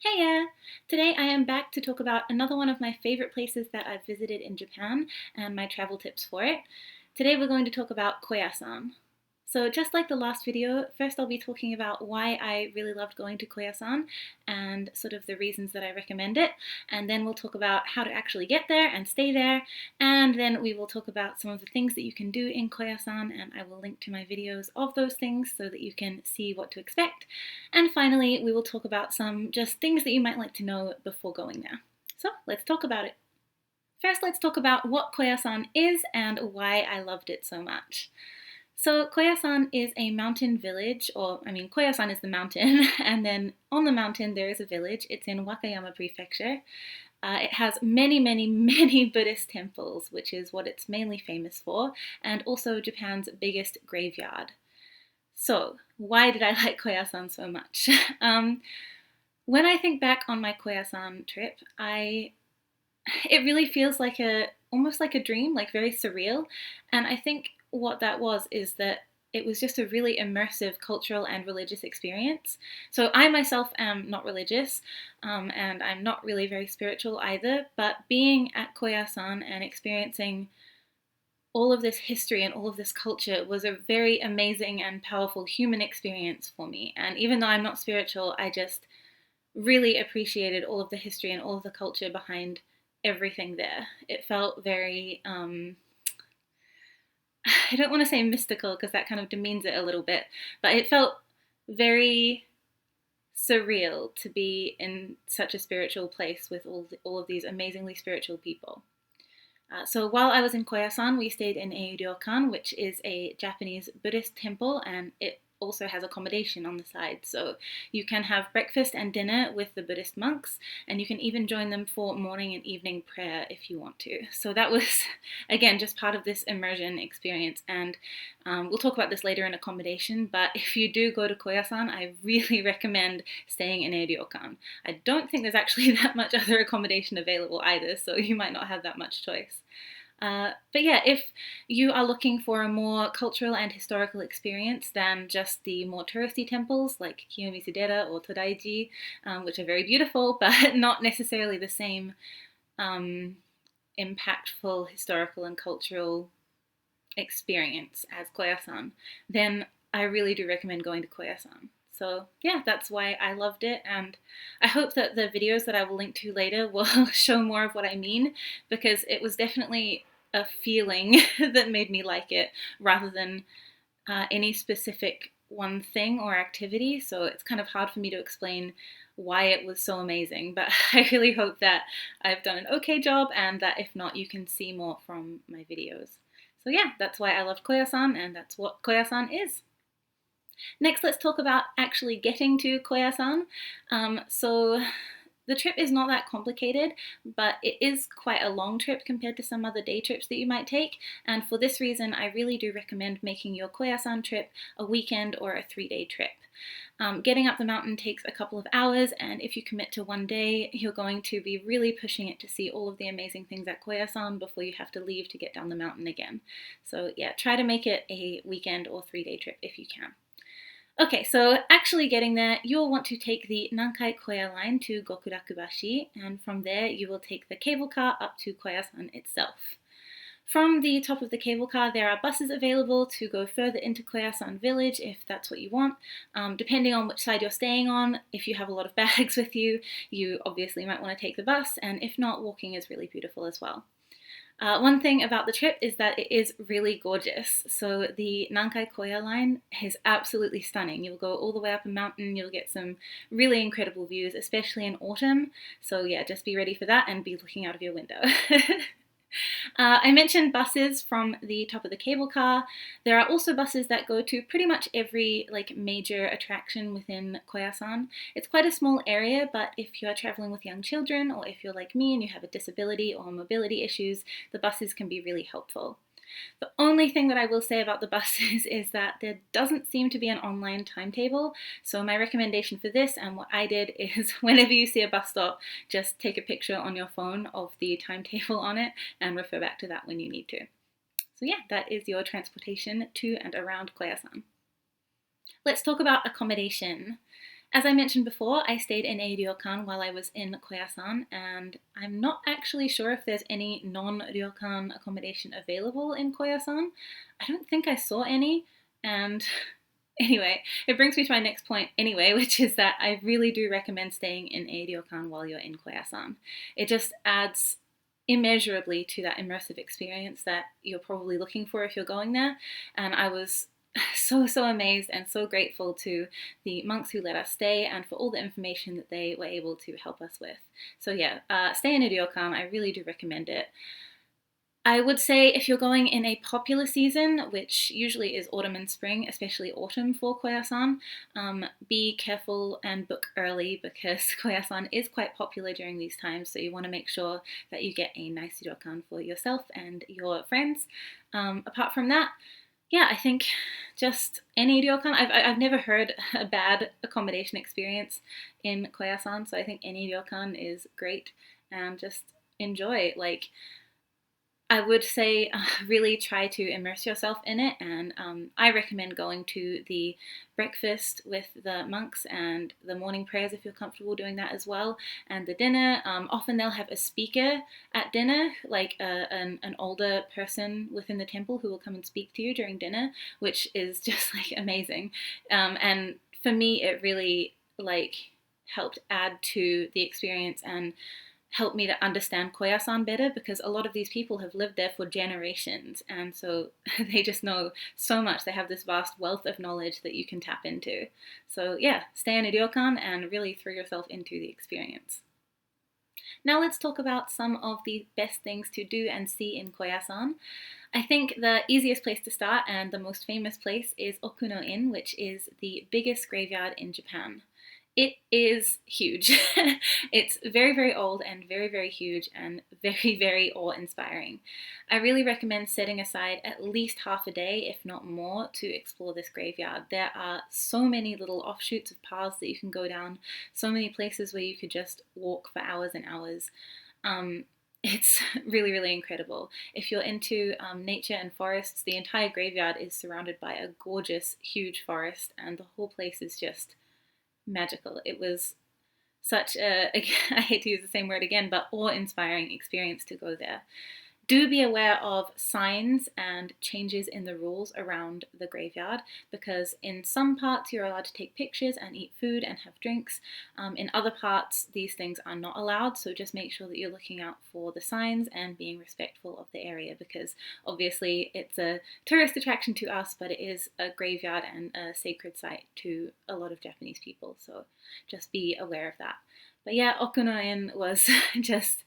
Heya! Today I am back to talk about another one of my favorite places that I've visited in Japan and my travel tips for it. Today we're going to talk about Koyasan. So just like the last video, first I'll be talking about why I really loved going to Koyasan and sort of the reasons that I recommend it, and then we'll talk about how to actually get there and stay there, and then we will talk about some of the things that you can do in Koyasan, and I will link to my videos of those things so that you can see what to expect. And finally, we will talk about some just things that you might like to know before going there. So let's talk about it. First, let's talk about what Koyasan is and why I loved it so much. So Koyasan is a mountain village, Koyasan is the mountain, and then on the mountain there is a village. It's in Wakayama Prefecture. It has many, many, many Buddhist temples, which is what it's mainly famous for, and also Japan's biggest graveyard. So, why did I like Koyasan so much? When I think back on my Koyasan trip, it really feels like almost like a dream, like very surreal. And I think what that was is that it was just a really immersive cultural and religious experience. So I myself am not religious, and I'm not really very spiritual either, but being at Koyasan and experiencing all of this history and all of this culture was a very amazing and powerful human experience for me. And even though I'm not spiritual, I just really appreciated all of the history and all of the culture behind everything there. It felt very, I don't want to say mystical because that kind of demeans it a little bit, but it felt very surreal to be in such a spiritual place with all of these amazingly spiritual people. So while I was in Koyasan, we stayed in a ryokan, which is a Japanese Buddhist temple, and it also has accommodation on the side. So you can have breakfast and dinner with the Buddhist monks, and you can even join them for morning and evening prayer if you want to. So that was, again, just part of this immersion experience. And we'll talk about this later in accommodation, but if you do go to Koyasan, I really recommend staying in a ryokan. I don't think there's actually that much other accommodation available either, so you might not have that much choice. But yeah, if you are looking for a more cultural and historical experience than just the more touristy temples like Kiyomizu-dera or Todaiji, which are very beautiful but not necessarily the same impactful historical and cultural experience as Koyasan, then I really do recommend going to Koyasan. So yeah, that's why I loved it, and I hope that the videos that I will link to later will show more of what I mean, because it was definitely a feeling that made me like it rather than any specific one thing or activity. So it's kind of hard for me to explain why it was so amazing, but I really hope that I've done an okay job, and that if not, you can see more from my videos. So yeah, that's why I loved Koyasan, and that's what Koyasan is. Next, let's talk about actually getting to Koyasan. So the trip is not that complicated, but it is quite a long trip compared to some other day trips that you might take. And for this reason, I really do recommend making your Koyasan trip a weekend or a 3-day trip. Getting up the mountain takes a couple of hours, and if you commit to one day, you're going to be really pushing it to see all of the amazing things at Koyasan before you have to leave to get down the mountain again. So yeah, try to make it a weekend or 3-day trip if you can. Okay, so actually getting there, you'll want to take the Nankai Koya line to Gokurakubashi, and from there you will take the cable car up to Koyasan itself. From the top of the cable car, there are buses available to go further into Koyasan village if that's what you want. Depending on which side you're staying on, if you have a lot of bags with you, you obviously might want to take the bus, and if not, walking is really beautiful as well. One thing about the trip is that it is really gorgeous. So the Nankai Koya line is absolutely stunning. You'll go all the way up a mountain, you'll get some really incredible views, especially in autumn. So yeah, just be ready for that and be looking out of your window. I mentioned buses from the top of the cable car. There are also buses that go to pretty much every major attraction within Koyasan. It's quite a small area, but if you're traveling with young children, or if you're like me and you have a disability or mobility issues, the buses can be really helpful. The only thing that I will say about the buses is that there doesn't seem to be an online timetable. So my recommendation for this, and what I did, is whenever you see a bus stop, just take a picture on your phone of the timetable on it and refer back to that when you need to. So yeah, that is your transportation to and around Koyasan. Let's talk about accommodation. As I mentioned before, I stayed in a ryokan while I was in Koyasan, and I'm not actually sure if there's any non-ryokan accommodation available in Koyasan. I don't think I saw any, and anyway, it brings me to my next point anyway, which is that I really do recommend staying in a ryokan while you're in Koyasan. It just adds immeasurably to that immersive experience that you're probably looking for if you're going there, and I was so amazed and so grateful to the monks who let us stay and for all the information that they were able to help us with. So yeah, stay in a ryokan. I really do recommend it. I would say if you're going in a popular season, which usually is autumn and spring, especially autumn for Koyasan, be careful and book early because Koyasan is quite popular during these times, so you want to make sure that you get a nice ryokan for yourself and your friends. Apart from that, yeah, I think just any ryokan. I've never heard a bad accommodation experience in Koyasan, so I think any ryokan is great and just enjoy. Like, I would say really try to immerse yourself in it, and I recommend going to the breakfast with the monks and the morning prayers if you're comfortable doing that as well, and the dinner. Often they'll have a speaker at dinner, like an older person within the temple who will come and speak to you during dinner, which is just like amazing. And for me, it really like helped add to the experience and helped me to understand Koyasan better because a lot of these people have lived there for generations, and so they just know so much. They have this vast wealth of knowledge that you can tap into. So yeah, stay in a ryokan and really throw yourself into the experience. Now let's talk about some of the best things to do and see in Koyasan. I think the easiest place to start and the most famous place is Okuno-in, which is the biggest graveyard in Japan. It is huge. It's very old and very huge and very awe-inspiring. I really recommend setting aside at least half a day, if not more, to explore this graveyard. There are so many little offshoots of paths that you can go down, so many places where you could just walk for hours and hours. It's really incredible. If you're into nature and forests, the entire graveyard is surrounded by a gorgeous, huge forest, and the whole place is just magical. It was such a, I hate to use the same word again, but awe-inspiring experience to go there. Do be aware of signs and changes in the rules around the graveyard, because in some parts you're allowed to take pictures and eat food and have drinks. In other parts these things are not allowed, so just make sure that you're looking out for the signs and being respectful of the area, because obviously it's a tourist attraction to us, but it is a graveyard and a sacred site to a lot of Japanese people, so just be aware of that. But yeah, Okuno-in was just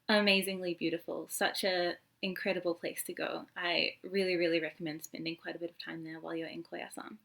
amazingly beautiful. Such a incredible place to go. I really recommend spending quite a bit of time there while you're in Koyasan.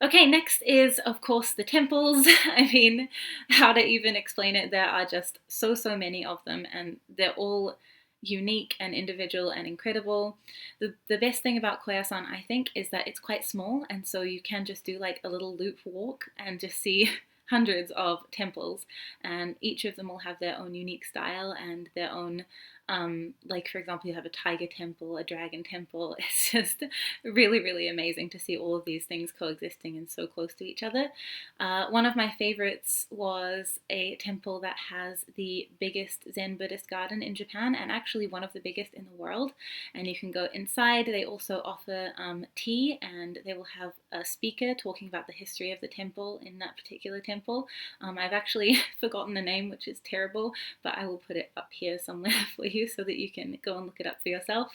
Okay, next is of course the temples. I mean, how to even explain it? There are just so many of them, and they're all unique and individual and incredible. The best thing about Koyasan, I think, is that it's quite small, and so you can just do like a little loop walk and just see hundreds of temples, and each of them will have their own unique style and their own like for example you have a tiger temple, a dragon temple. It's just really amazing to see all of these things coexisting and so close to each other. One of my favorites was a temple that has the biggest Zen Buddhist garden in Japan, and actually one of the biggest in the world, and you can go inside. They also offer tea, and they will have a speaker talking about the history of the temple in that particular temple. I've actually forgotten the name, which is terrible, but I will put it up here somewhere for you so that you can go and look it up for yourself.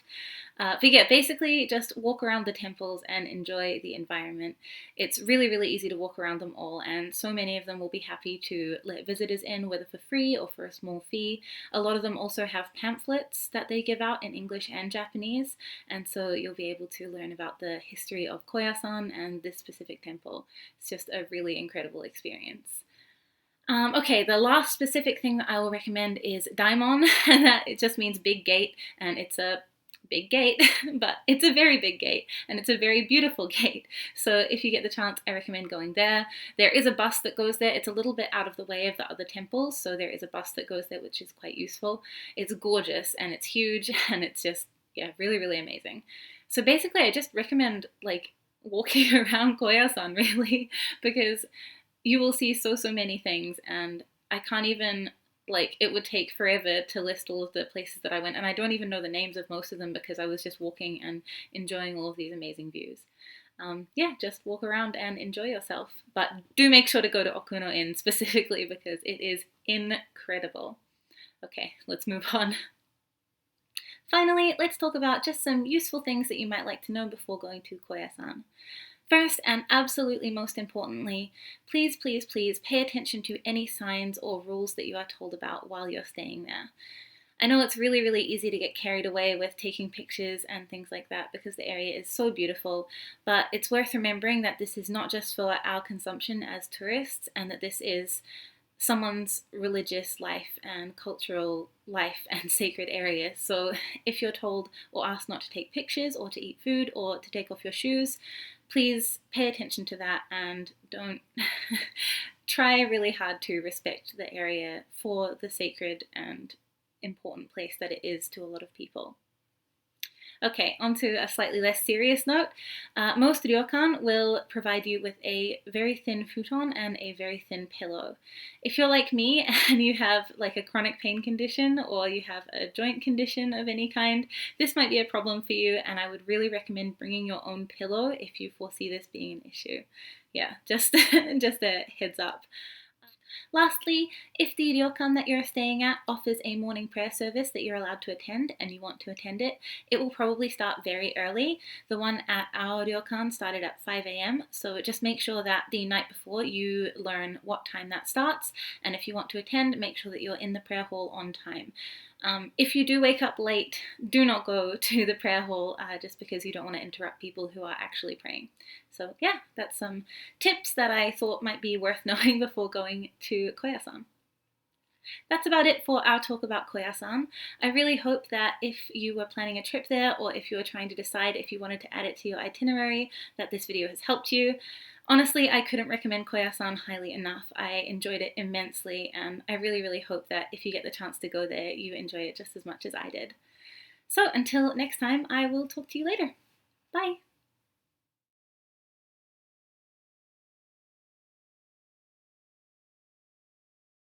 But yeah, basically just walk around the temples and enjoy the environment. It's really easy to walk around them all, and so many of them will be happy to let visitors in, whether for free or for a small fee. A lot of them also have pamphlets that they give out in English and Japanese, and so you'll be able to learn about the history of Koyasan and this specific temple. It's just a really incredible experience. Okay, the last specific thing that I will recommend is Daimon, and that it just means big gate, and it's a big gate, but it's a very big gate, and it's a very beautiful gate. So if you get the chance, I recommend going there. There is a bus that goes there. It's a little bit out of the way of the other temples, so there is a bus that goes there, which is quite useful. It's gorgeous, and it's huge, and it's just, yeah, really amazing. So basically, I just recommend, like, walking around Koyasan, really, because you will see so many things, and I can't even, like, it would take forever to list all of the places that I went, and I don't even know the names of most of them because I was just walking and enjoying all of these amazing views. Yeah, just walk around and enjoy yourself. But do make sure to go to Okuno Inn specifically because it is incredible. Okay, let's move on. Finally, let's talk about just some useful things that you might like to know before going to Koyasan. First, and absolutely most importantly, please, please, please pay attention to any signs or rules that you are told about while you're staying there. I know it's really, really easy to get carried away with taking pictures and things like that because the area is so beautiful, but it's worth remembering that this is not just for our consumption as tourists, and that this is someone's religious life and cultural life and sacred area. So if you're told or asked not to take pictures or to eat food or to take off your shoes, please pay attention to that and don't try really hard to respect the area for the sacred and important place that it is to a lot of people. Okay, on to a slightly less serious note. Most ryokan will provide you with a very thin futon and a very thin pillow. If you're like me and you have like a chronic pain condition or you have a joint condition of any kind, this might be a problem for you, and I would really recommend bringing your own pillow if you foresee this being an issue. Yeah, just a heads up. Lastly, if the ryokan that you're staying at offers a morning prayer service that you're allowed to attend and you want to attend it, it will probably start very early. The one at our ryokan started at 5 a.m. So just make sure that the night before you learn what time that starts, and if you want to attend, make sure that you're in the prayer hall on time. If you do wake up late, do not go to the prayer hall just because you don't want to interrupt people who are actually praying. So yeah, that's some tips that I thought might be worth knowing before going to Koyasan. That's about it for our talk about Koyasan. I really hope that if you were planning a trip there, or if you were trying to decide if you wanted to add it to your itinerary, that this video has helped you. Honestly, I couldn't recommend Koyasan highly enough. I enjoyed it immensely, and I really, really hope that if you get the chance to go there, you enjoy it just as much as I did. So until next time, I will talk to you later. Bye!